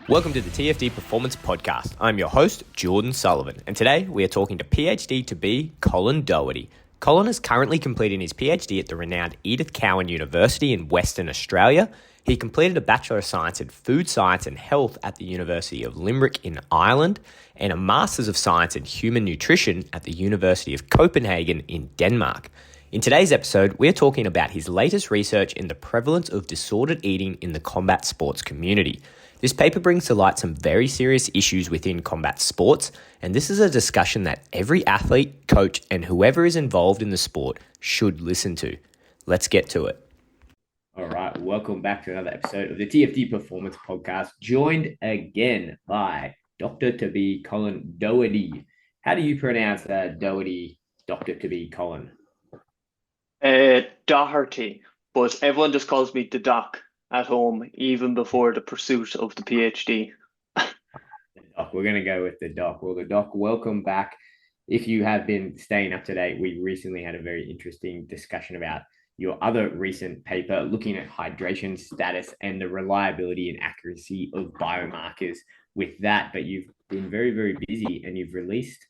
Welcome to the TFD Performance Podcast. I'm your host, Jordan Sullivan, and today we are talking to PhD to be Colin Doherty. Colin is currently completing his PhD at the renowned Edith Cowan University in Western Australia. He completed a Bachelor of Science in Food Science and Health at the University of Limerick in Ireland and a Masters of Science in Human Nutrition at the University of Copenhagen in Denmark. In today's episode, we're talking about his latest research in the prevalence of disordered eating in the combat sports community. This paper brings to light some very serious issues within combat sports, and this is a discussion that every athlete, coach, and whoever is involved in the sport should listen to. Let's get to it. All right, welcome back to another episode of the TFD Performance Podcast, joined again by Dr. to be Colin Doherty. How do you pronounce Doherty, Dr. to be Colin? Doherty, but everyone just calls me the doc at home, even before the pursuit of the PhD. We're going to go with the doc. Well, the doc, welcome back. If you have been staying up to date, we recently had a very interesting discussion about your other recent paper looking at hydration status and the reliability and accuracy of biomarkers with that. But you've been very, very busy and you've released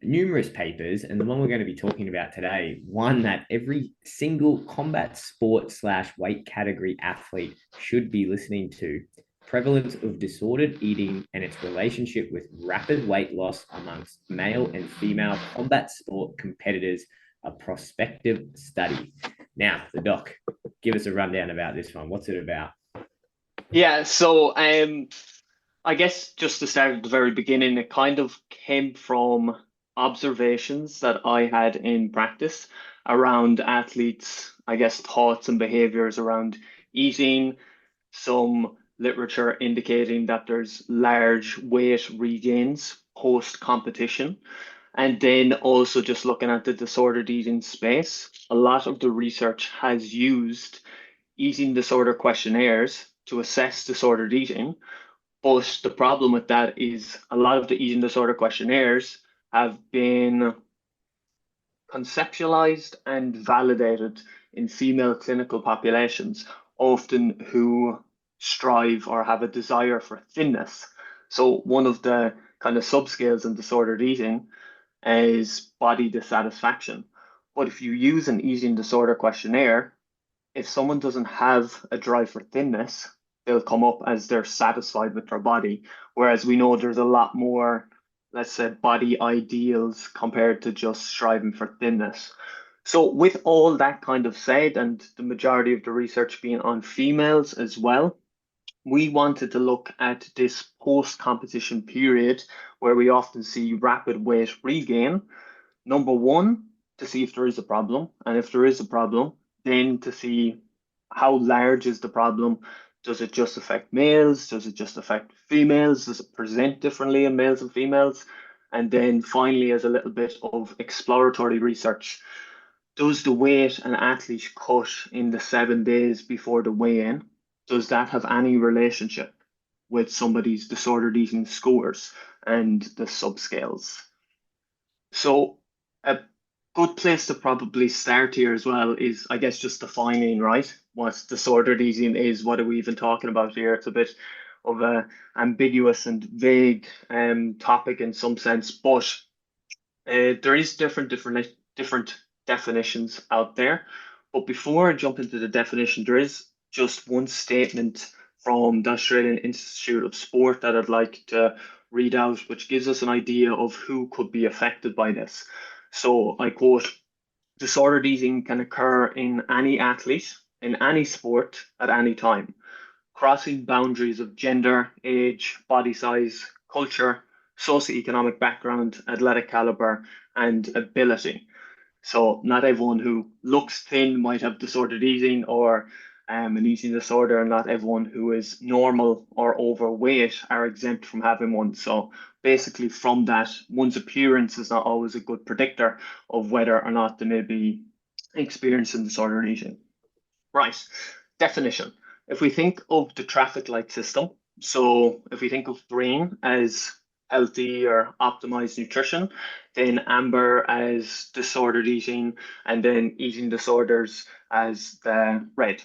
numerous papers, and the one we're going to be talking about today, one that every single combat sport / weight category athlete should be listening to: prevalence of disordered eating and its relationship with rapid weight loss amongst male and female combat sport competitors, a prospective study. Now, the doc, give us a rundown about this one. What's it about? Yeah, so I guess just to start at the very beginning, it kind of came from observations that I had in practice around athletes, I guess, thoughts and behaviors around eating, some literature indicating that there's large weight regains post competition. And then also just looking at the disordered eating space, a lot of the research has used eating disorder questionnaires to assess disordered eating. But the problem with that is a lot of the eating disorder questionnaires have been conceptualized and validated in female clinical populations, often who strive or have a desire for thinness. So one of the kind of subscales in disordered eating is body dissatisfaction. But if you use an eating disorder questionnaire, if someone doesn't have a drive for thinness, they'll come up as they're satisfied with their body. Whereas we know there's a lot more, let's say, body ideals compared to just striving for thinness. So with all that kind of said, and the majority of the research being on females as well, we wanted to look at this post-competition period where we often see rapid weight regain. Number one, to see if there is a problem. And if there is a problem, then to see how large is the problem. Does it just affect males? Does it just affect females? Does it present differently in males and females? And then finally, as a little bit of exploratory research, does the weight an athlete cut in the 7 days before the weigh-in, does that have any relationship with somebody's disordered eating scores and the subscales? So a good place to probably start here as well is, I guess, just defining, right, what disordered eating is. What are we even talking about here? It's a bit of a ambiguous and vague topic in some sense, but there is different definitions out there. But before I jump into the definition, there is just one statement from the Australian Institute of Sport that I'd like to read out, which gives us an idea of who could be affected by this. So I quote, "Disordered eating can occur in any athlete, in any sport, at any time, crossing boundaries of gender, age, body size, culture, socioeconomic background, athletic caliber, and ability." So not everyone who looks thin might have disordered eating or an eating disorder, and not everyone who is normal or overweight are exempt from having one. So basically from that, one's appearance is not always a good predictor of whether or not they may be experiencing disordered eating. Right, definition. If we think of the traffic light system, so if we think of green as healthy or optimized nutrition, then amber as disordered eating, and then eating disorders as the red.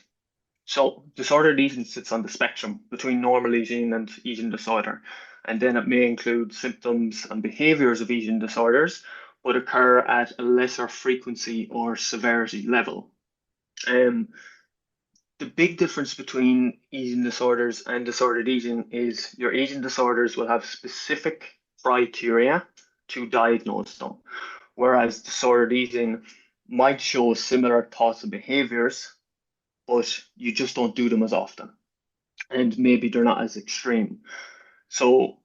So disordered eating sits on the spectrum between normal eating and eating disorder. And then it may include symptoms and behaviors of eating disorders, but occur at a lesser frequency or severity level. Um, the big difference between eating disorders and disordered eating is your eating disorders will have specific criteria to diagnose them, whereas disordered eating might show similar thoughts and behaviors, but you just don't do them as often. And maybe they're not as extreme. So,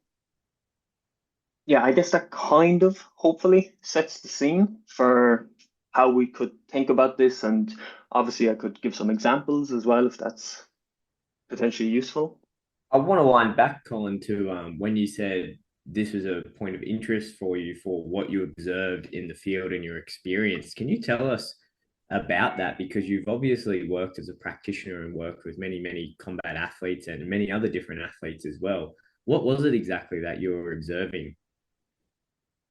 yeah, I guess that kind of hopefully sets the scene for how we could think about this. And obviously, I could give some examples as well if that's potentially useful. I want to wind back, Colin, to when you said this was a point of interest for you for what you observed in the field and your experience. Can you tell us about that? Because you've obviously worked as a practitioner and worked with many, many combat athletes and many other different athletes as well. What was it exactly that you were observing?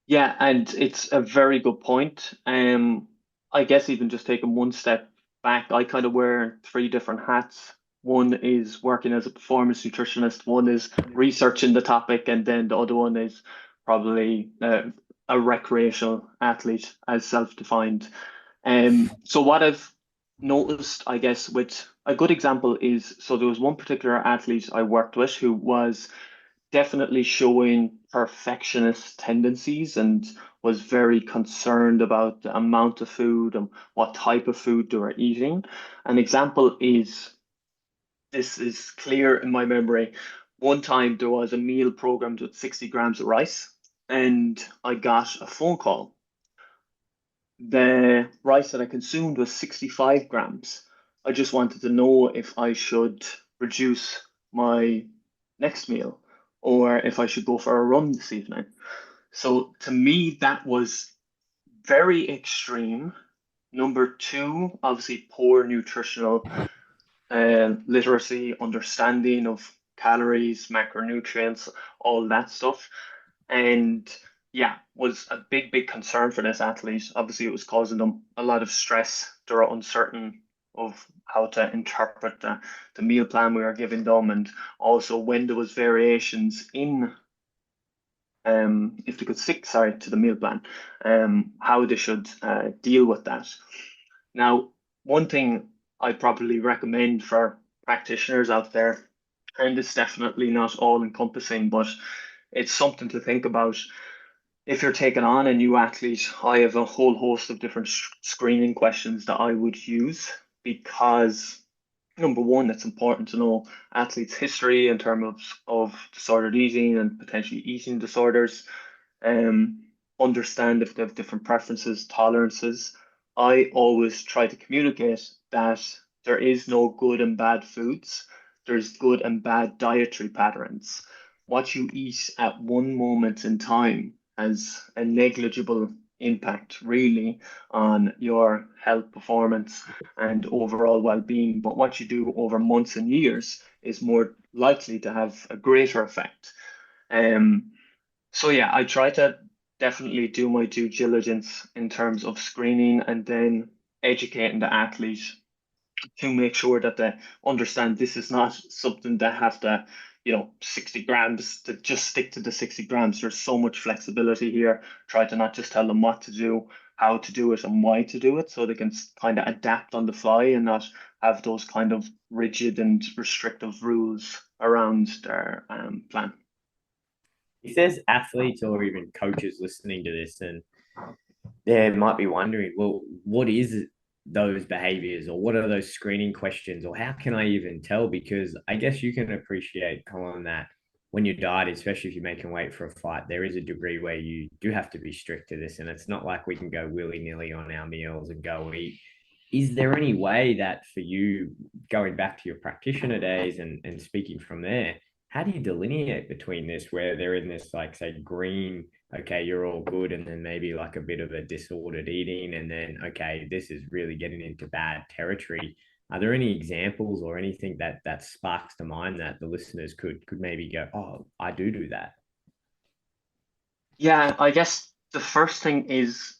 Yeah, and it's a very good point. I guess even just taking one step back, I kind of wear three different hats. One is working as a performance nutritionist, one is researching the topic, and then the other one is probably a recreational athlete as self-defined. So what I've noticed, I guess, with a good example is, so there was one particular athlete I worked with who was definitely showing perfectionist tendencies and was very concerned about the amount of food and what type of food they were eating. An example is, this is clear in my memory. One time there was a meal programmed with 60 grams of rice, and I got a phone call. The rice that I consumed was 65 grams. I just wanted to know if I should reduce my next meal or if I should go for a run this evening. So to me, that was very extreme. Number two, obviously poor nutritional literacy, understanding of calories, macronutrients, all that stuff. And yeah, was a big concern for this athlete. Obviously, it was causing them a lot of stress. They were uncertain of how to interpret the meal plan we were giving them, and also when there was variations in if they could stick, sorry, to the meal plan, how they should deal with that. Now, one thing I probably recommend for practitioners out there, and it's definitely not all encompassing, but it's something to think about. If you're taking on a new athlete, I have a whole host of different screening questions that I would use because number one, it's important to know athletes' history in terms of disordered eating and potentially eating disorders. Um, Understand if they have different preferences, tolerances. I always try to communicate that there is no good and bad foods. There's good and bad dietary patterns. What you eat at one moment in time has a negligible impact, really, on your health performance and overall well-being. But what you do over months and years is more likely to have a greater effect. Um, so yeah, I try to definitely do my due diligence in terms of screening and then educating the athlete to make sure that they understand this is not something they have to, 60 grams to just stick to the 60 grams. There's so much flexibility here. Try to not just tell them what to do, how to do it, and why to do it, so they can kind of adapt on the fly and not have those kind of rigid and restrictive rules around their plan. If there's athletes or even coaches listening to this and they might be wondering, well, what is those behaviors or what are those screening questions or how can I even tell? Because I guess you can appreciate, Colin, that when you diet, especially if you're making weight for a fight, there is a degree where you do have to be strict to this. And it's not like we can go willy-nilly on our meals and go eat. Is there any way that for you, going back to your practitioner days and speaking from there, how do you delineate between this where they're in this, like, say, green, okay, you're all good, and then maybe like a bit of a disordered eating, and then, okay, this is really getting into bad territory? Are there any examples or anything that sparks to mind that the listeners could maybe go, oh, I do that? Yeah, I guess the first thing is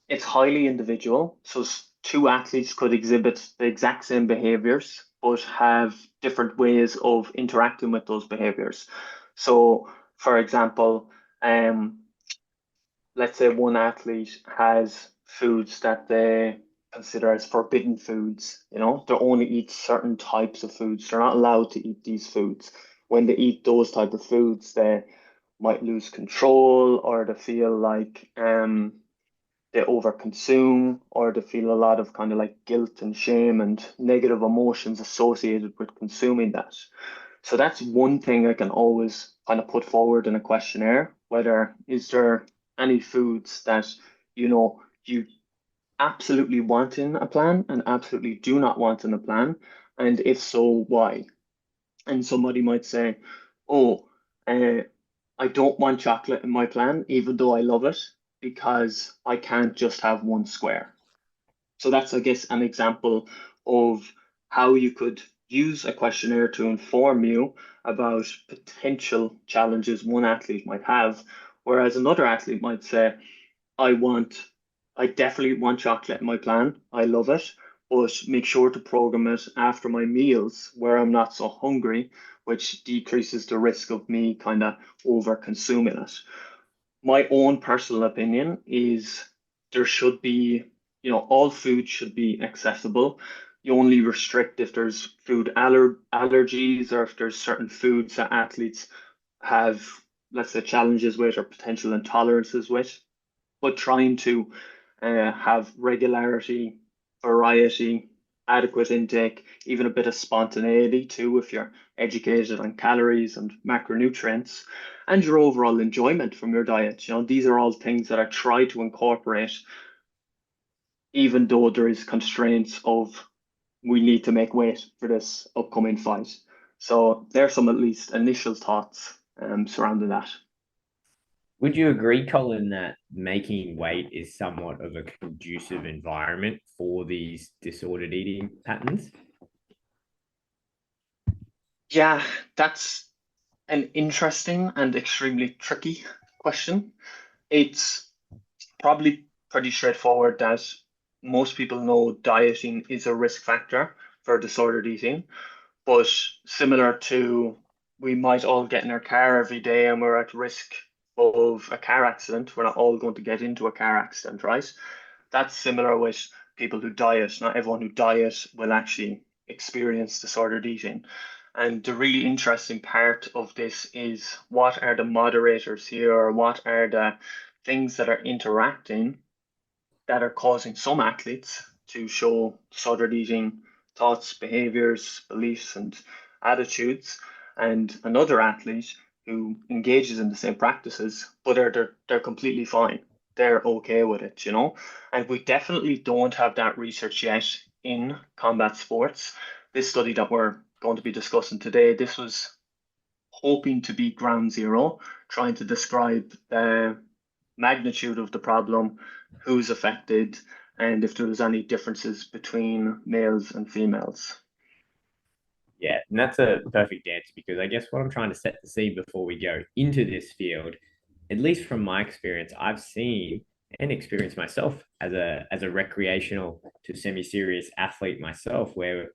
it's highly individual. So two athletes could exhibit the exact same behaviors, but have different ways of interacting with those behaviors. So, for example, let's say one athlete has foods that they consider as forbidden foods. They only eat certain types of foods. They're not allowed to eat these foods. When they eat those type of foods, they might lose control, or they feel like they overconsume, or they feel a lot of kind of like guilt and shame and negative emotions associated with consuming that. So that's one thing I can always kind of put forward in a questionnaire, whether is there any foods that you absolutely want in a plan and absolutely do not want in a plan, and if so, why? And somebody might say, oh, I don't want chocolate in my plan, even though I love it, because I can't just have one square. So that's, I guess, an example of how you could use a questionnaire to inform you about potential challenges one athlete might have, whereas another athlete might say, I want, I definitely want chocolate in my plan. I love it, but make sure to program it after my meals where I'm not so hungry, which decreases the risk of me kind of over consuming it. My own personal opinion is there should be, all food should be accessible. You only restrict if there's food allergies, or if there's certain foods that athletes have, let's say, challenges with or potential intolerances with. But trying to have regularity, variety, adequate intake, even a bit of spontaneity too, if you're educated on calories and macronutrients, and your overall enjoyment from your diet. These are all things that I try to incorporate, even though there is constraints of we need to make weight for this upcoming fight. So there's some at least initial thoughts surrounding that. Would you agree, Colin, that making weight is somewhat of a conducive environment for these disordered eating patterns? Yeah, that's an interesting and extremely tricky question. It's probably pretty straightforward that most people know dieting is a risk factor for disordered eating, but similar to we might all get in our car every day and we're at risk of a car accident. We're not all going to get into a car accident, right? That's similar with people who diet. Not everyone who diet will actually experience disordered eating. And the really interesting part of this is what are the moderators here, or what are the things that are interacting that are causing some athletes to show disordered eating thoughts, behaviors, beliefs, and attitudes, and another athlete who engages in the same practices, but they're completely fine. They're okay with it. And we definitely don't have that research yet in combat sports. This study that we're going to be discussing today, this was hoping to be ground zero, trying to describe the magnitude of the problem, who's affected, and if there was any differences between males and females. Yeah, and that's a perfect answer, because I guess what I'm trying to set the scene before we go into this field, at least from my experience, I've seen and experienced myself as a recreational to semi-serious athlete myself, where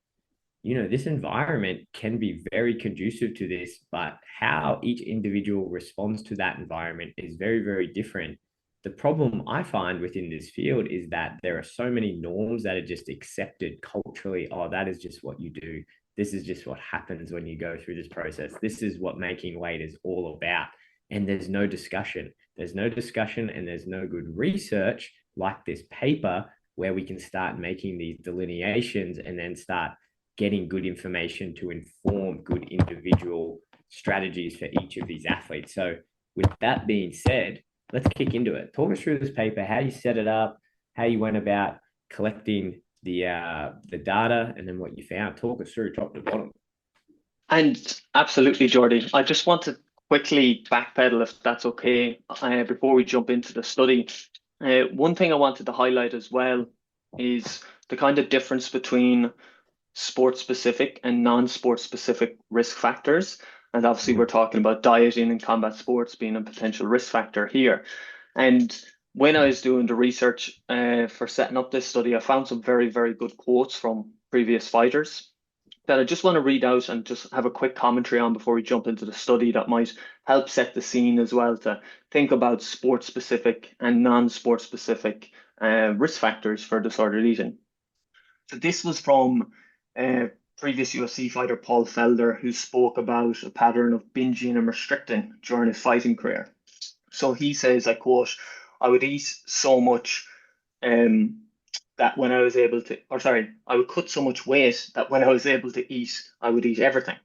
this environment can be very conducive to this, but how each individual responds to that environment is very, very different. The problem I find within this field is that there are so many norms that are just accepted culturally. Oh, that is just what you do. This is just what happens when you go through this process. This is what making weight is all about. And there's no discussion. There's no discussion, and there's no good research like this paper where we can start making these delineations and then start getting good information to inform good individual strategies for each of these athletes. So with that being said, let's kick into it. Talk us through this paper, how you set it up, how you went about collecting the data, and then what you found. Talk us through top to bottom. And absolutely, Jordy. I just want to quickly backpedal, if that's okay, before we jump into the study. One thing I wanted to highlight as well is the kind of difference between sports specific and non-sport specific risk factors. And obviously, we're talking about dieting and combat sports being a potential risk factor here. And when I was doing the research for setting up this study, I found some very, very good quotes from previous fighters that I just want to read out and just have a quick commentary on before we jump into the study that might help set the scene as well to think about sport specific and non-sport specific risk factors for disordered eating. So this was from previous UFC fighter Paul Felder, who spoke about a pattern of binging and restricting during his fighting career. So he says, I quote, I would eat so much that when I was able to, or sorry, I would cut so much weight that when I was able to eat, I would eat everything.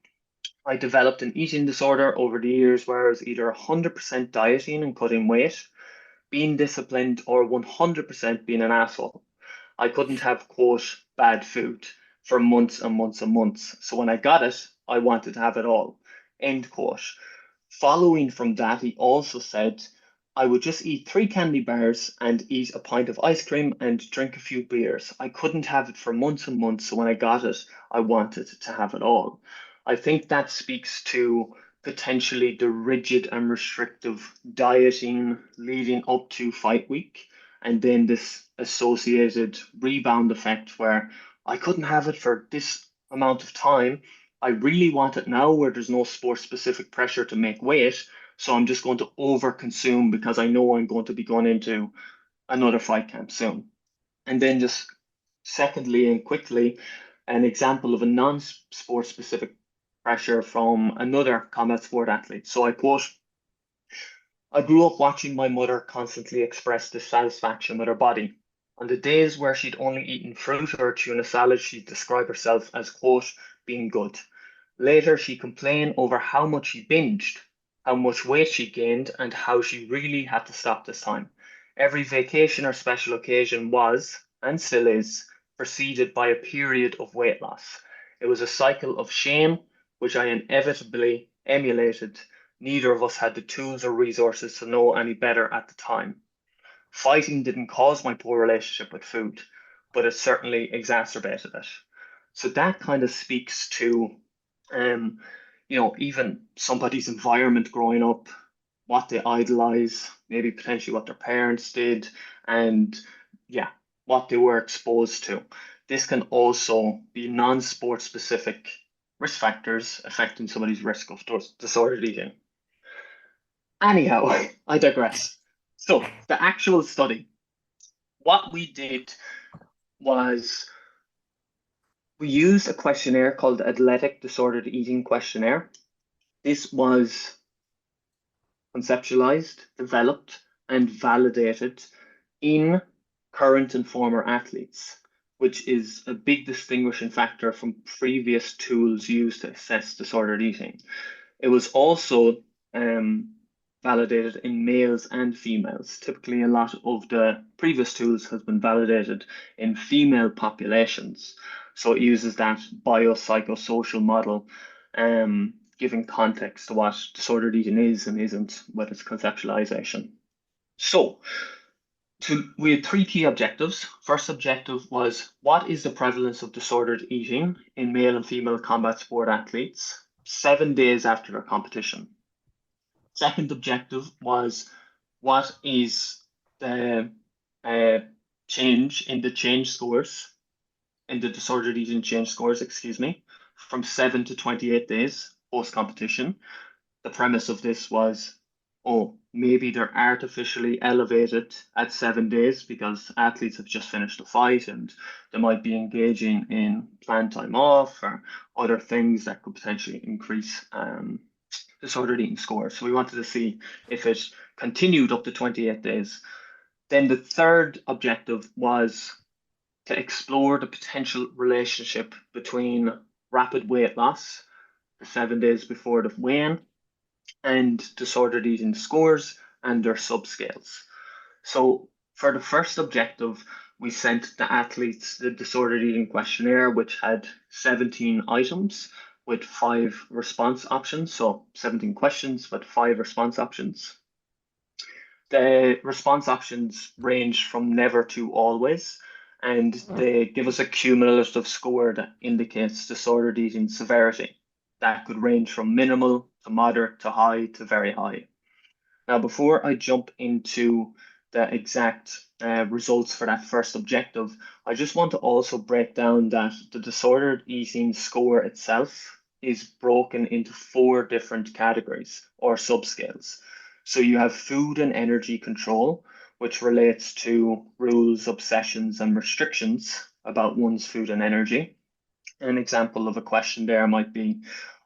I developed an eating disorder over the years where I was either 100% dieting and cutting weight, being disciplined, or 100% being an asshole. I couldn't have, quote, bad food for months and months and months. So when I got it, I wanted to have it all, end quote. Following from that, he also said, I would just eat 3 candy bars and eat a pint of ice cream and drink a few beers. I couldn't have it for months and months, so when I got it, I wanted to have it all. I think that speaks to potentially the rigid and restrictive dieting leading up to fight week, and then this associated rebound effect where I couldn't have it for this amount of time. I really want it now where there's no sport specific pressure to make weight. So I'm just going to over consume because I know I'm going to be going into another fight camp soon. And then just secondly and quickly, an example of a non-sport specific pressure from another combat sport athlete. So I quote, I grew up watching my mother constantly express dissatisfaction with her body. On the days where she'd only eaten fruit or tuna salad, she'd describe herself as, quote, being good. Later, she complained over how much she binged, how much weight she gained, and how she really had to stop this time. Every vacation or special occasion was, and still is, preceded by a period of weight loss. It was a cycle of shame, which I inevitably emulated. Neither of us had the tools or resources to know any better at the time. Fighting didn't cause my poor relationship with food, but it certainly exacerbated it. So that kind of speaks to, um, even somebody's environment growing up, what they idolize, maybe potentially what their parents did, and yeah, what they were exposed to. This can also be non-sport specific risk factors affecting somebody's risk of disordered eating. Anyhow, I digress. So the actual study, what we did was we used a questionnaire called the Athletic Disordered Eating Questionnaire. This was conceptualized, developed, and validated in current and former athletes, which is a big distinguishing factor from previous tools used to assess disordered eating. It was also validated in males and females. Typically, a lot of the previous tools has been validated in female populations. So it uses that biopsychosocial model, giving context to what disordered eating is and isn't with its conceptualization. So we had 3 key objectives. First objective was, what is the prevalence of disordered eating in male and female combat sport athletes 7 days after their competition? Second objective was, what is the change in the change scores, in the disordered eating change scores, excuse me, from 7 to 28 days post-competition. The premise of this was, oh, maybe they're artificially elevated at 7 days because athletes have just finished a fight and they might be engaging in planned time off or other things that could potentially increase disordered eating scores. So we wanted to see if it continued up to 28 days. Then the third objective was to explore the potential relationship between rapid weight loss, the 7 days before the weigh-in, and disordered eating scores and their subscales. So for the first objective, we sent the athletes the disordered eating questionnaire, which had 17 items with 5 response options. So 17 questions with 5 response options. The response options range from never to always, and they give us a cumulative score that indicates disordered eating severity. That could range from minimal to moderate to high to very high. Now, before I jump into the exact results for that first objective, I just want to also break down that the disordered eating score itself is broken into 4 different categories or subscales. So you have food and energy control, which relates to rules, obsessions, and restrictions about one's food and energy. An example of a question there might be,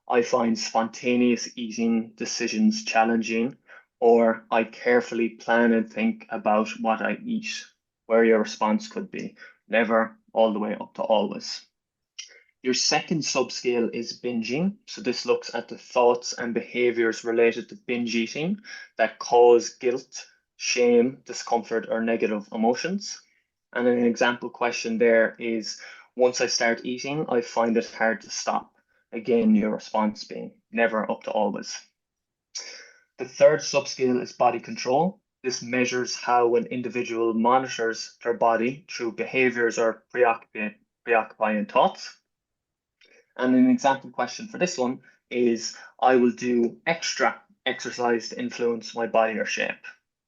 I find spontaneous eating decisions challenging, or I carefully plan and think about what I eat, where your response could be never, all the way up to always. Your second subscale is binging. So this looks at the thoughts and behaviors related to binge eating that cause guilt, shame, discomfort, or negative emotions. And an example question there is, once I start eating, I find it hard to stop. Again, your response being never up to always. The third subscale is body control. This measures how an individual monitors their body through behaviors or preoccupying thoughts. And an example question for this one is, I will do extra exercise to influence my body or shape.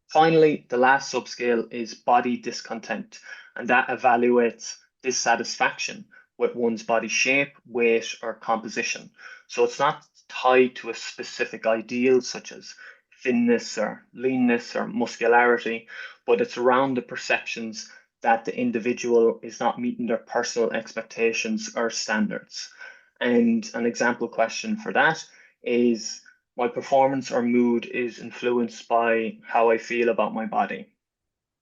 Finally, the last subscale is body discontent, and that evaluates dissatisfaction with one's body shape, weight, or composition. So it's not tied to a specific ideal such as thinness or leanness or muscularity, but it's around the perceptions that the individual is not meeting their personal expectations or standards. And an example question for that is, my performance or mood is influenced by how I feel about my body.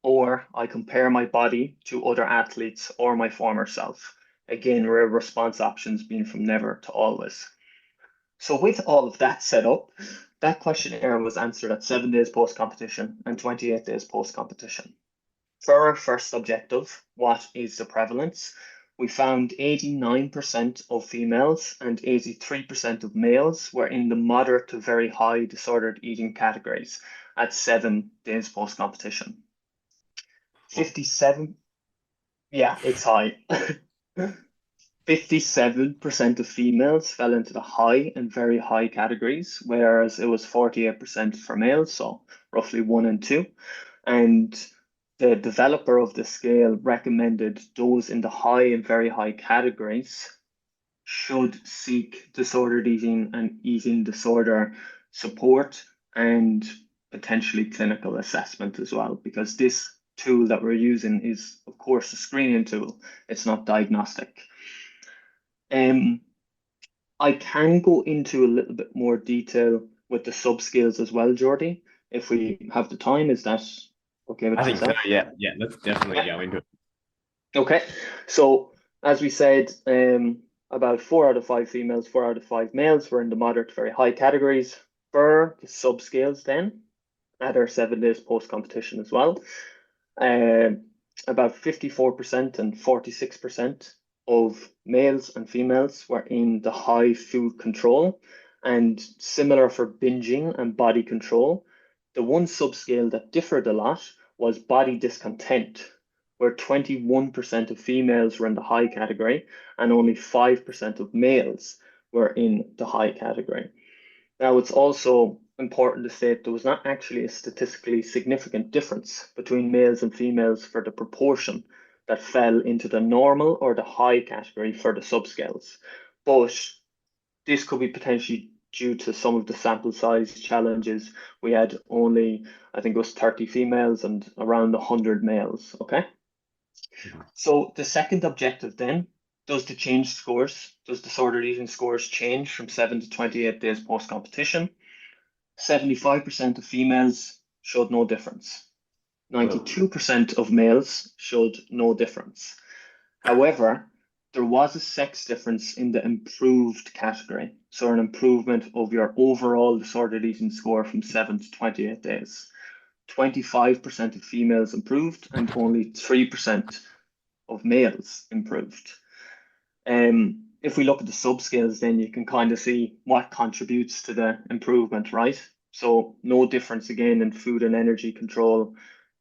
Or I compare my body to other athletes or my former self. Again, response options being from never to always. So with all of that set up, that questionnaire was answered at 7 days post-competition and 28 days post-competition. For our first objective, what is the prevalence? We found 89% of females and 83% of males were in the moderate to very high disordered eating categories at 7 days post-competition. 57, yeah, it's high. 57% of females fell into the high and very high categories, whereas it was 48% for males, so roughly 1 and 2. And the developer of the scale recommended those in the high and very high categories should seek disordered eating and eating disorder support and potentially clinical assessment as well, because this tool that we're using is, of course, a screening tool. It's not diagnostic. I can go into a little bit more detail with the subscales as well, Jordy, if we have the time. Is that okay with I think so. yourself? Yeah. Let's definitely go into it. Okay, so as we said, about 4 out of 5 females, 4 out of 5 males were in the moderate to very high categories. For the subscales then, at our 7 days post-competition as well, about 54% and 46% of males and females were in the high food control, and similar for binging and body control. The one subscale that differed a lot was body discontent, where 21% of females were in the high category and only 5% of males were in the high category. Now, it's also important to state there was not actually a statistically significant difference between males and females for the proportion that fell into the normal or the high category for the subscales. But this could be potentially due to some of the sample size challenges. We had only, I think it was 30 females and around 100 males, okay? So the second objective then, does the change scores, does disordered eating scores change from 7 to 28 days post-competition? 75% of females showed no difference. 92% of males showed no difference. However, there was a sex difference in the improved category. So an improvement of your overall disordered eating score from 7 to 28 days. 25% of females improved and only 3% of males improved. If we look at the subscales, then you can kind of see what contributes to the improvement, right? So no difference again in food and energy control,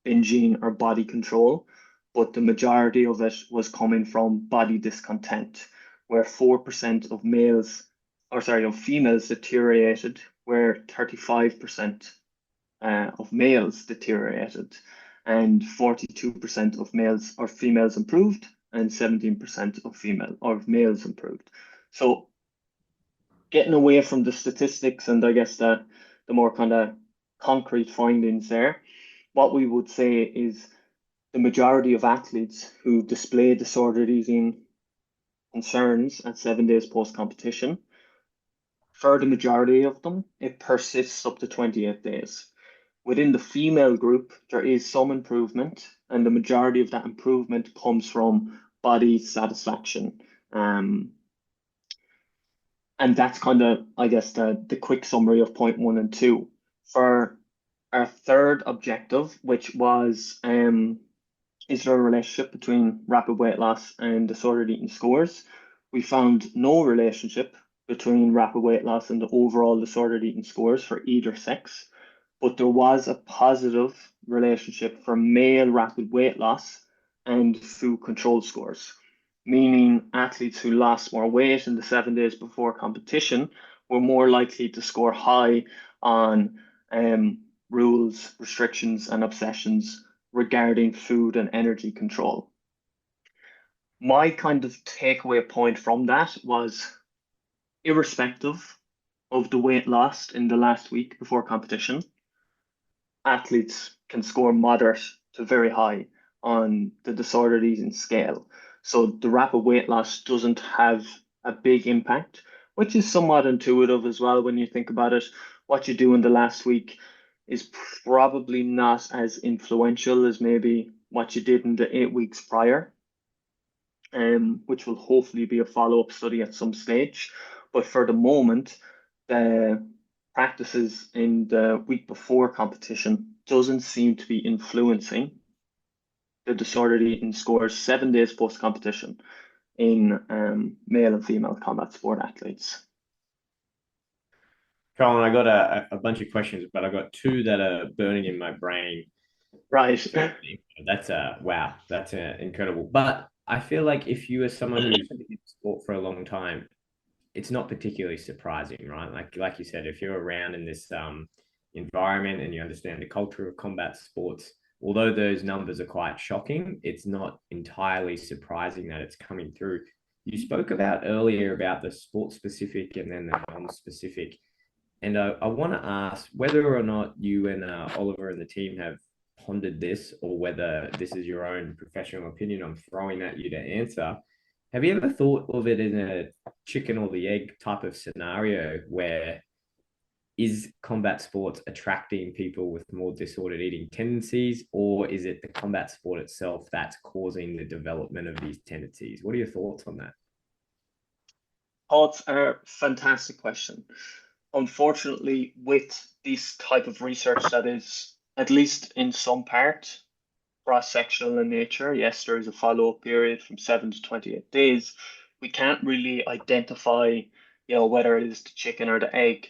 binging or body control, but the majority of it was coming from body discontent, where 4% of females deteriorated, where 35% of males deteriorated. and 42% of males or females improved, and 17% of males improved. So getting away from the statistics and I guess the more kind of concrete findings there, what we would say is the majority of athletes who display disordered eating concerns at 7 days post competition, for the majority of them, it persists up to 28 days. Within the female group, there is some improvement, and the majority of that improvement comes from body satisfaction. And that's kind of, I guess, the quick summary of point one and two. For our third objective, which was is there a relationship between rapid weight loss and disordered eating scores? We found no relationship between rapid weight loss and the overall disordered eating scores for either sex, but there was a positive relationship for male rapid weight loss and food control scores, meaning athletes who lost more weight in the 7 days before competition were more likely to score high on rules, restrictions, and obsessions regarding food and energy control. My kind of takeaway point from that was, irrespective of the weight lost in the last week before competition, athletes can score moderate to very high on the disordered eating scale. So the rapid weight loss doesn't have a big impact, which is somewhat intuitive as well when you think about it. What you do in the last week is probably not as influential as maybe what you did in the 8 weeks prior, which will hopefully be a follow-up study at some stage. But for the moment, the practices in the week before competition doesn't seem to be influencing the disordered eating scores 7 days post competition in male and female combat sport athletes. Colin, I got a bunch of questions, but I got two that are burning in my brain. Right. That's wow, that's incredible. But I feel like if you are someone who's been in sport for a long time, it's not particularly surprising, right? Like you said, if you're around in this environment and you understand the culture of combat sports, although those numbers are quite shocking, it's not entirely surprising that it's coming through. You spoke about earlier about the sport specific and then the non-specific. And I want to ask whether or not you and Oliver and the team have pondered this, or whether this is your own professional opinion. I'm throwing at you to answer. Have you ever thought of it in a chicken or the egg type of scenario, where is combat sports attracting people with more disordered eating tendencies, or is it the combat sport itself that's causing the development of these tendencies? What are your thoughts on that? Thoughts are a fantastic question. Unfortunately, with this type of research that is, at least in some part, cross-sectional in nature, yes, there is a follow-up period from 7 to 28 days. We can't really identify, whether it is the chicken or the egg.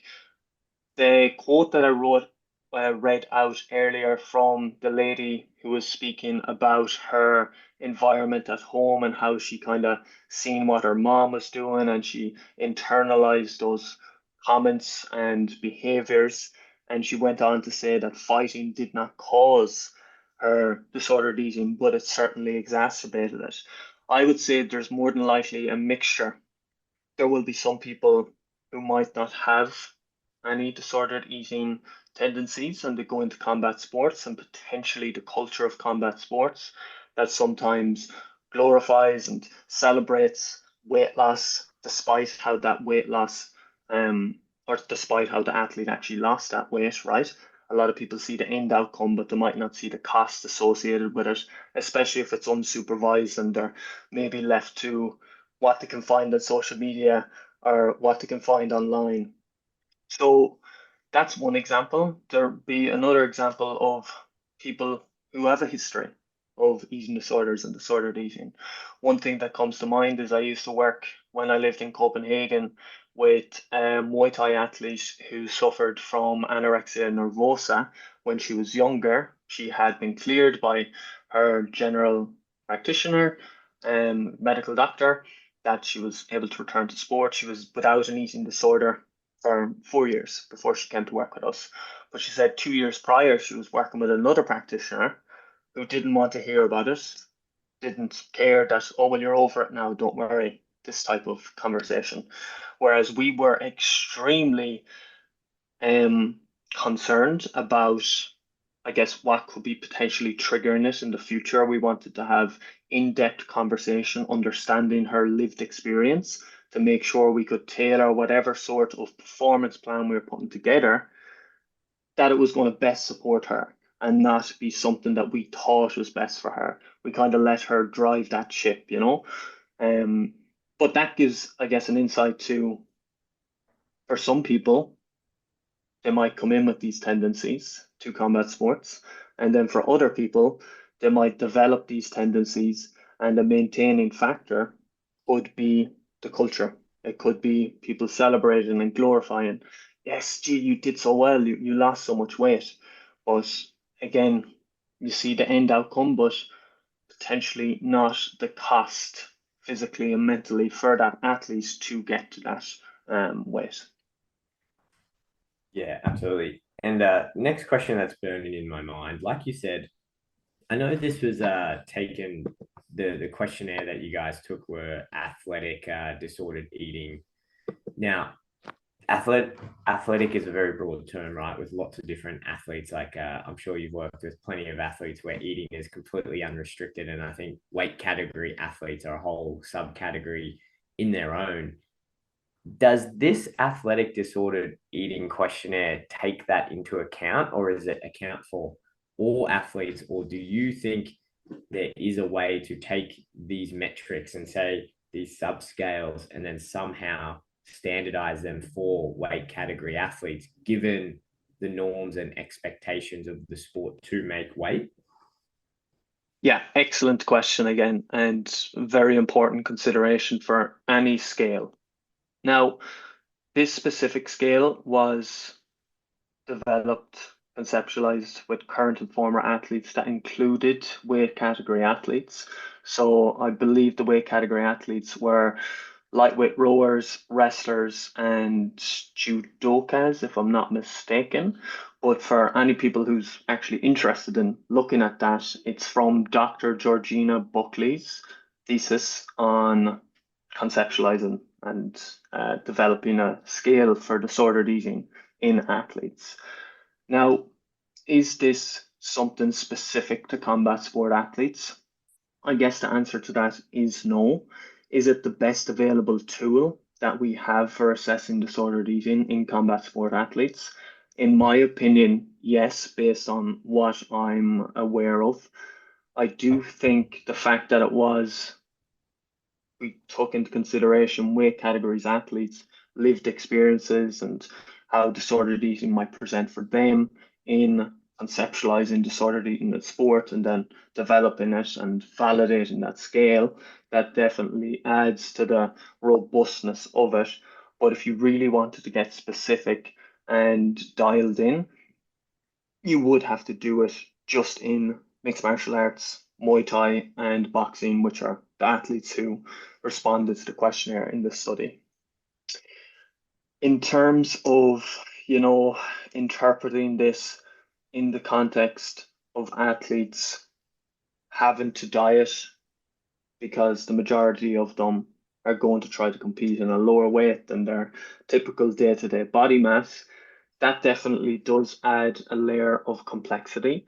The quote that I read out earlier from the lady who was speaking about her environment at home and how she kind of seen what her mom was doing, and she internalized those comments and behaviors. And she went on to say that fighting did not cause her disordered eating, but it certainly exacerbated it. I would say there's more than likely a mixture. There will be some people who might not have any disordered eating tendencies and they go into combat sports, and potentially the culture of combat sports that sometimes glorifies and celebrates weight loss despite how that weight loss or despite how the athlete actually lost that weight, right? A lot of people see the end outcome, but they might not see the cost associated with it, especially if it's unsupervised and they're maybe left to what they can find on social media or what they can find online. So that's one example. There'd be another example of people who have a history of eating disorders and disordered eating. One thing that comes to mind is I used to work when I lived in Copenhagen with a Muay Thai athlete who suffered from anorexia nervosa when she was younger. She had been cleared by her general practitioner and medical doctor that she was able to return to sport. She was without an eating disorder for 4 years before she came to work with us. But she said 2 years prior, she was working with another practitioner who didn't want to hear about it, didn't care that, oh, well, you're over it now, don't worry, this type of conversation. Whereas we were extremely um, concerned about, I guess, what could be potentially triggering it in the future. We wanted to have in-depth conversation, understanding her lived experience to make sure we could tailor whatever sort of performance plan we were putting together, that it was going to best support her and not be something that we thought was best for her. We kind of let her drive that ship, you know. Um, but that gives, I guess, an insight to, for some people, they might come in with these tendencies to combat sports. And then for other people, they might develop these tendencies, and the maintaining factor could be the culture. It could be people celebrating and glorifying. Yes, gee, you did so well, you lost so much weight. But again, you see the end outcome, but potentially not the cost physically and mentally for that athlete to get to that weight. Yeah, absolutely. And next question that's burning in my mind, like you said, I know this was taken, the questionnaire that you guys took were athletic disordered eating. Now, athletic is a very broad term, right? With lots of different athletes. Like I'm sure you've worked with plenty of athletes where eating is completely unrestricted, and I think weight category athletes are a whole subcategory in their own. Does this athletic disordered eating questionnaire take that into account, or is it account for all athletes, or do you think there is a way to take these metrics and say these subscales and then somehow standardize them for weight category athletes, given the norms and expectations of the sport to make weight? Yeah, excellent question again, and very important consideration for any scale. Now, this specific scale was developed, conceptualized with current and former athletes that included weight category athletes. So I believe the weight category athletes were lightweight rowers, wrestlers, and judokas, if I'm not mistaken. But for any people who's actually interested in looking at that, it's from Dr. Georgina Buckley's thesis on conceptualizing and developing a scale for disordered eating in athletes. Now, is this something specific to combat sport athletes? I guess the answer to that is no. Is it the best available tool that we have for assessing disordered eating in combat sport athletes? In my opinion, yes, based on what I'm aware of. I do think the fact that we took into consideration weight categories athletes, lived experiences, and how disordered eating might present for them in conceptualizing disordered eating in sport and then developing it and validating that scale, that definitely adds to the robustness of it. But if you really wanted to get specific and dialed in, you would have to do it just in mixed martial arts, Muay Thai, and boxing, which are the athletes who responded to the questionnaire in this study. In terms of, you know, interpreting this in the context of athletes having to diet because the majority of them are going to try to compete in a lower weight than their typical day-to-day body mass, that definitely does add a layer of complexity.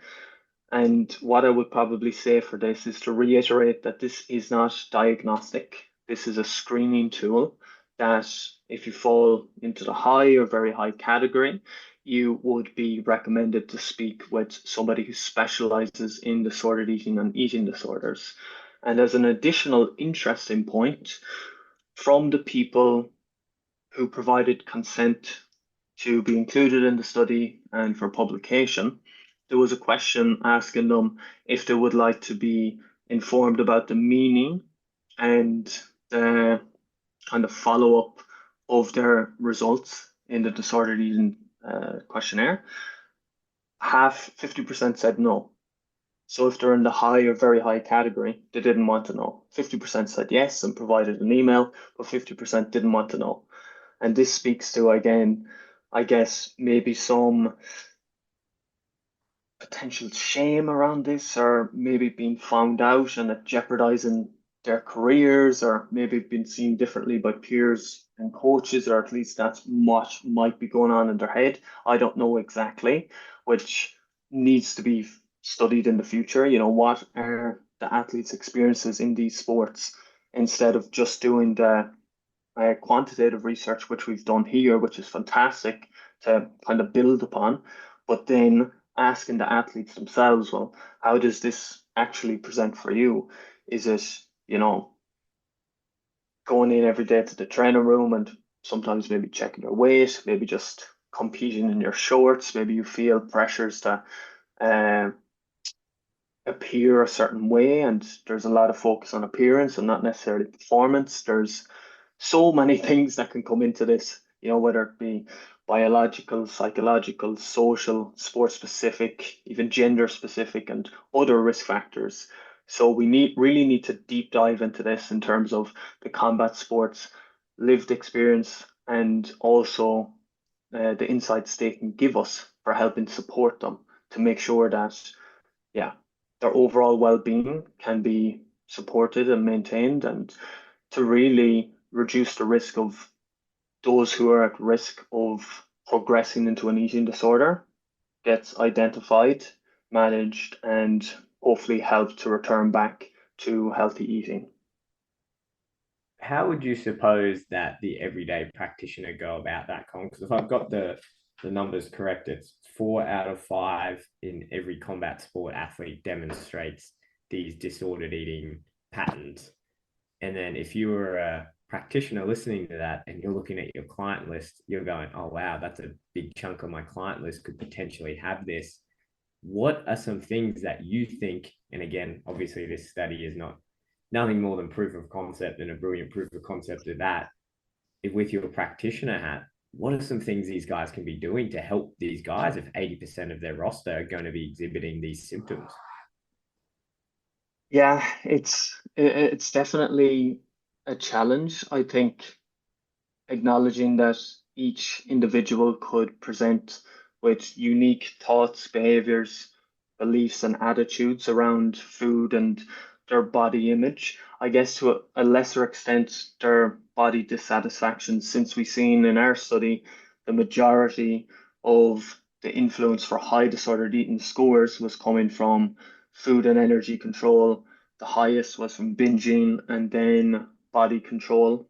And what I would probably say for this is to reiterate that this is not diagnostic. This is a screening tool that if you fall into the high or very high category, you would be recommended to speak with somebody who specializes in disordered eating and eating disorders. And as an additional interesting point, from the people who provided consent to be included in the study and for publication, there was a question asking them if they would like to be informed about the meaning and the kind of follow up of their results in the disordered eating questionnaire. 50% said no. So if they're in the high or very high category, they didn't want to know. 50% said yes and provided an email, but 50% didn't want to know. And this speaks to, again, I guess, maybe some potential shame around this, or maybe being found out and it jeopardizing their careers, or maybe being seen differently by peers and coaches, or at least that's what might be going on in their head. I don't know exactly, which needs to be studied in the future. What are the athletes' experiences in these sports instead of just doing the quantitative research, which we've done here, which is fantastic to kind of build upon, but then asking the athletes themselves, well, how does this actually present for you? Is it, going in every day to the training room and sometimes maybe checking your weight, maybe just competing in your shorts, maybe you feel pressures to uh, appear a certain way, and there's a lot of focus on appearance and not necessarily performance. There's so many things that can come into this, whether it be biological, psychological, social, sport specific, even gender specific, and other risk factors. So we really need to deep dive into this in terms of the combat sports lived experience, and also the insights they can give us for helping support them to make sure that, yeah, their overall well-being can be supported and maintained, and to really reduce the risk of those who are at risk of progressing into an eating disorder gets identified, managed, and hopefully helped to return back to healthy eating. How would you suppose that the everyday practitioner go about that, Colin? Because if I've got the numbers correct, it's 4 out of 5 in every combat sport athlete demonstrates these disordered eating patterns. And then if you were a practitioner listening to that and you're looking at your client list, you're going, oh, wow, that's a big chunk of my client list could potentially have this. What are some things that you think, and again, obviously this study is not nothing more than proof of concept and a brilliant proof of concept of that, if with your practitioner hat, what are some things these guys can be doing to help these guys if 80% of their roster are going to be exhibiting these symptoms? Yeah, it's definitely a challenge. I think acknowledging that each individual could present with unique thoughts, behaviors, beliefs, and attitudes around food and their body image. I guess to a lesser extent, their body dissatisfaction, since we've seen in our study the majority of the influence for high disordered eating scores was coming from food and energy control. The highest was from binging, and then body control.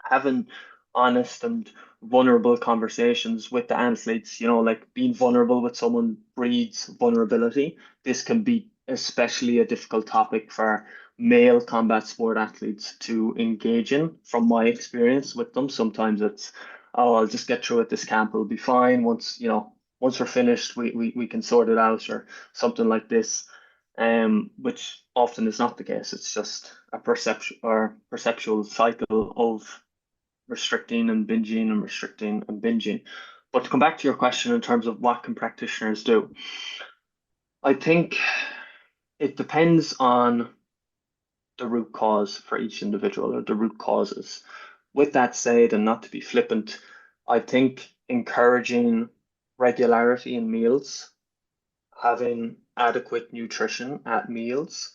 Having honest and vulnerable conversations with the athletes, like being vulnerable with someone breeds vulnerability. This can be especially a difficult topic for male combat sport athletes to engage in. From my experience with them, sometimes it's, oh, I'll just get through it. This camp will be fine. Once we're finished, we can sort it out, or something like this. Which often is not the case. It's just a perception or perceptual cycle of restricting and binging and restricting and binging. But to come back to your question in terms of what can practitioners do, I think it depends on the root cause for each individual, or the root causes. With that said, and not to be flippant, I think encouraging regularity in meals, having adequate nutrition at meals,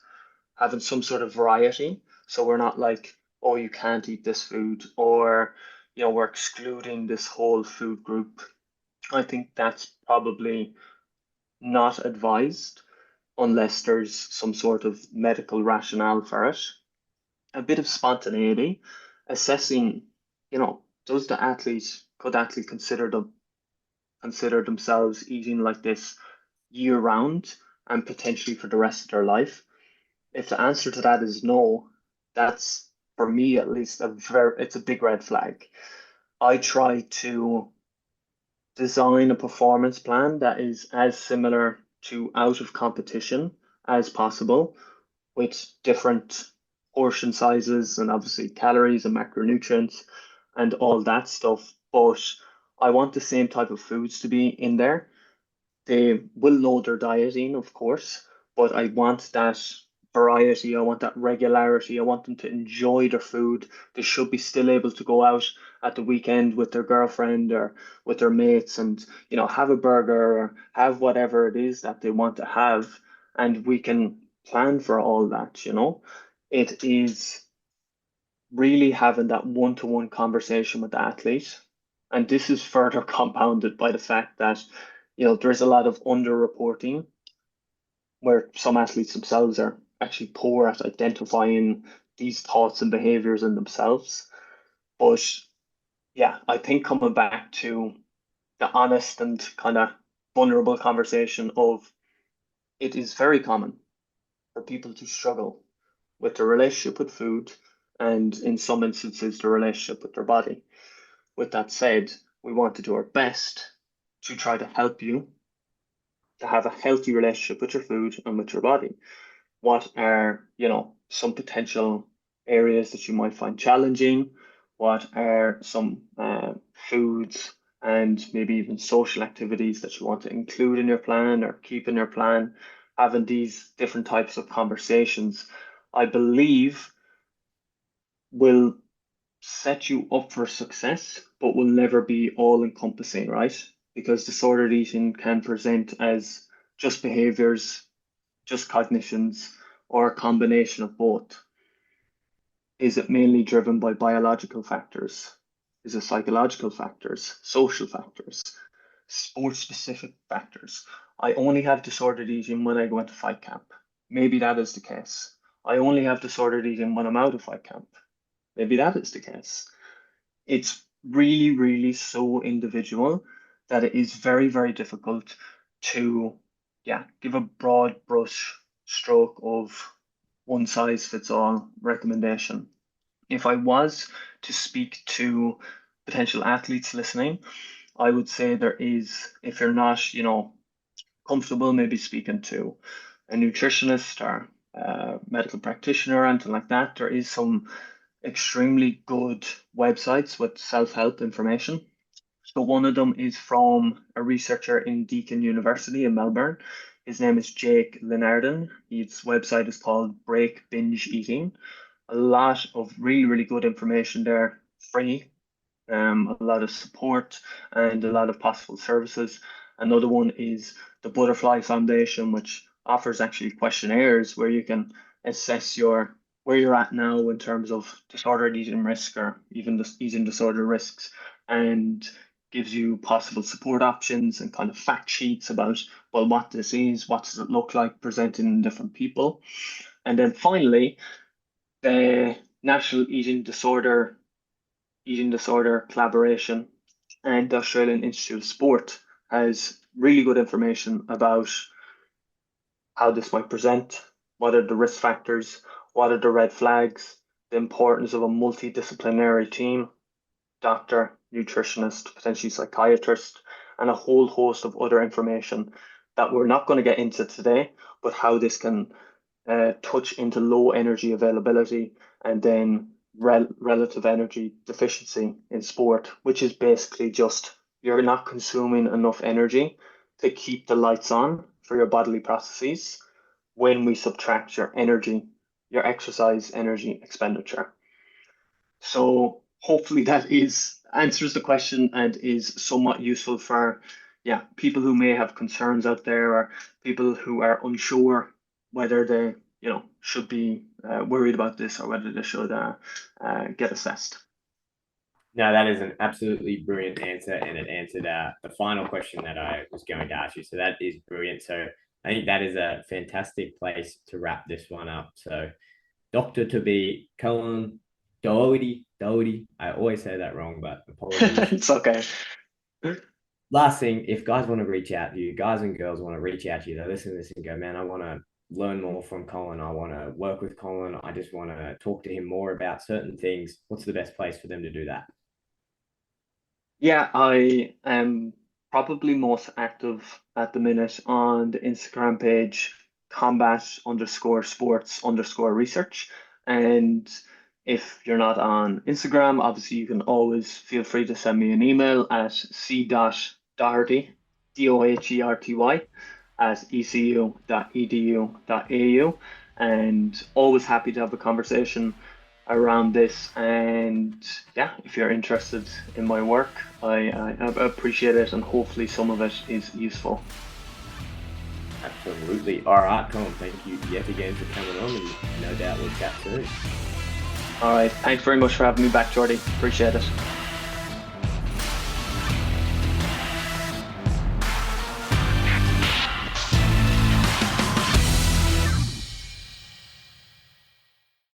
having some sort of variety. So we're not like, oh, you can't eat this food, or, we're excluding this whole food group. I think that's probably not advised unless there's some sort of medical rationale for it. A bit of spontaneity, assessing, does the athlete, could the athlete consider themselves eating like this year round and potentially for the rest of their life? If the answer to that is no, that's, for me at least, it's a big red flag. I try to design a performance plan that is as similar to out of competition as possible, with different portion sizes and obviously calories and macronutrients and all that stuff. But I want the same type of foods to be in there. They will know their dieting, of course, but I want that variety. I want that regularity. I want them to enjoy their food. They should be still able to go out at the weekend with their girlfriend or with their mates and, have a burger or have whatever it is that they want to have. And we can plan for all that. It is really having that one-to-one conversation with the athlete. And this is further compounded by the fact that, there's a lot of underreporting where some athletes themselves are actually poor at identifying these thoughts and behaviors in themselves. But yeah, I think coming back to the honest and kind of vulnerable conversation of it is very common for people to struggle with their relationship with food and in some instances the relationship with their body. With that said, we want to do our best to try to help you to have a healthy relationship with your food and with your body. What are, some potential areas that you might find challenging? What are some foods and maybe even social activities that you want to include in your plan or keep in your plan? Having these different types of conversations, I believe, will set you up for success, but will never be all encompassing, right? Because disordered eating can present as just behaviors, just cognitions, or a combination of both. Is it mainly driven by biological factors? Is it psychological factors, social factors, sport specific factors? I only have disordered eating when I go into fight camp. Maybe that is the case. I only have disordered eating when I'm out of fight camp. Maybe that is the case. It's really, really so individual that it is very, very difficult to, yeah, give a broad brush stroke of one size fits all recommendation. If I was to speak to potential athletes listening, I would say there is, if you're not, comfortable maybe speaking to a nutritionist or a medical practitioner or anything like that, there is some extremely good websites with self-help information. So one of them is from a researcher in Deakin University in Melbourne. His name is Jake Linarden. His website is called Break Binge Eating. A lot of really, really good information there, free, a lot of support and a lot of possible services. Another one is the Butterfly Foundation, which offers actually questionnaires where you can assess where you're at now in terms of disordered eating risk or even the eating disorder risks, and gives you possible support options and kind of fact sheets about, well, what this is, what does it look like presenting in different people. And then finally, the National Eating Disorder Collaboration and the Australian Institute of Sport has really good information about how this might present, what are the risk factors, what are the red flags, the importance of a multidisciplinary team, doctor, nutritionist, potentially psychiatrist, and a whole host of other information that we're not going to get into today, but how this can touch into low energy availability and then relative energy deficiency in sport, which is basically just you're not consuming enough energy to keep the lights on for your bodily processes when we subtract your energy, your exercise energy expenditure. So hopefully that is answers the question and is somewhat useful for people who may have concerns out there or people who are unsure whether they should be worried about this or whether they should get assessed. No, that is an absolutely brilliant answer, and it answered the final question that I was going to ask you. So that is brilliant. So I think that is a fantastic place to wrap this one up. So, Doctor to be Colin Doherty. I always say that wrong, but apologies. It's okay. Last thing, if guys want to reach out to you, guys and girls want to reach out to you, they listen to this and go, man, I want to learn more from Colin. I want to work with Colin. I just want to talk to him more about certain things. What's the best place for them to do that? Yeah, I am probably most active at the minute on the Instagram page combat_sports_research. And if you're not on Instagram, obviously you can always feel free to send me an email at c.doherty, Doherty, at ecu.edu.au. and always happy to have a conversation around this. And yeah, if you're interested in my work, I appreciate it, and hopefully some of it is useful. Absolutely. All right, Colin, thank you yet again for coming on, and no doubt we'll chat soon. All right, thanks very much for having me back, Jordy. Appreciate it.